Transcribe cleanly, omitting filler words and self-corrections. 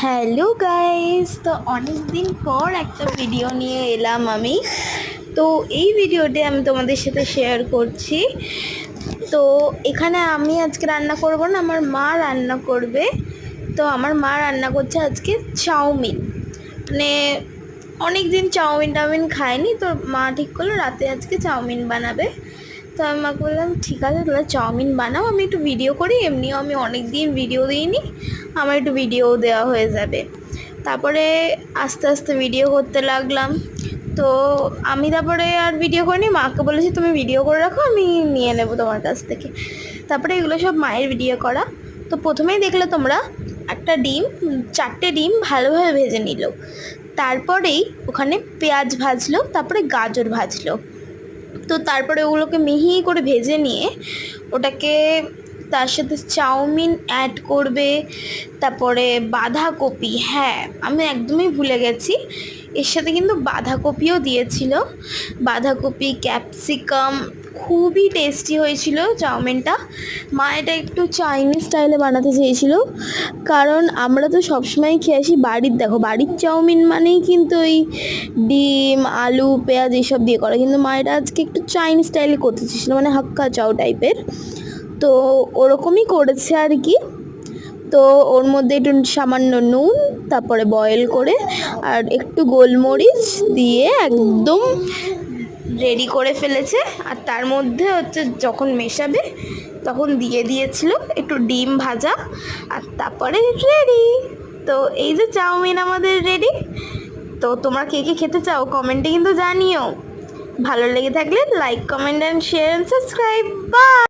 Hello guys, তো অনেক দিন পর একটা ভিডিও নিয়ে এলাম আমি। তো এই ভিডিওতে আমি তোমাদের সাথে শেয়ার করছি। তো এখানে আমি আজকে রান্না করব না, আমার মা রান্না করবে। তো আমার মা রান্না করছে আজকে চাউমিন। মানে অনেক দিন চাউমিন খায়নি, তো মা ঠিক করলো রাতে আজকে চাউমিন বানাবে। তো আমি মাকে বললাম ঠিক আছে তাহলে চাউমিন বানাও, আমি একটু ভিডিও করি, এমনিও আমি অনেক দিন ভিডিও দিইনি, আমার একটু ভিডিও দেওয়া হয়ে যাবে। তারপরে আস্তে আস্তে ভিডিও করতে লাগলাম। তো আমি তারপরে আর ভিডিও করিনি, মাকে বলেছি তুমি ভিডিও করে রাখো, আমি নিয়ে নেবো তোমার কাছ থেকে। তারপরে এগুলো সব মায়ের ভিডিও করা। তো প্রথমেই দেখলে তোমরা একটা ডিম, 4টে ডিম ভালোভাবে ভেজে নিল। তারপরেই ওখানে পেঁয়াজ ভাজলো, তারপরে গাজর ভাজলো। তো তারপরে ওগুলোকে মিহি করে ভেজে নিয়ে ওটাকে তার সাথে চাউমিন অ্যাড করবে, তারপরে বাঁধাকপি, হ্যাঁ আমি একদমই ভুলে গেছি, এর সাথে কিন্তু বাঁধাকপিও দিয়েছিল। বাঁধাকপি, ক্যাপসিকাম, খুবই টেস্টি হয়েছিল চাউমিনটা। মা এটা একটু চাইনিজ স্টাইলে বানাতে চেয়েছিল, কারণ আমরা তো সবসময় খেয়ে আসি বাড়ির, দেখো বাড়ির চাউমিন মানেই কিন্তু ওই ডিম, আলু, পেঁয়াজ এইসব দিয়ে করা, কিন্তু মা এটা আজকে একটু চাইনিজ স্টাইলে করতে চেয়েছিলো, মানে হাক্কা চাউ টাইপের। তো ওরকমই করেছে আর কি। তো ওর মধ্যে একটু সামান্য নুন, তারপরে বয়েল করে আর একটু গোলমরিচ দিয়ে একদম রেডি করে ফেলেছে। আর তার মধ্যে হচ্ছে যখন মেশাবে তখন দিয়ে দিয়েছিল একটু ডিম ভাজা, আর তারপরে রেডি। তো এই যে চাউমিন আমাদের রেডি। তো তোমরা কে কে খেতে চাও কমেন্টে কিন্তু জানিও। ভালো লেগে থাকলে like, comment and share and subscribe. By.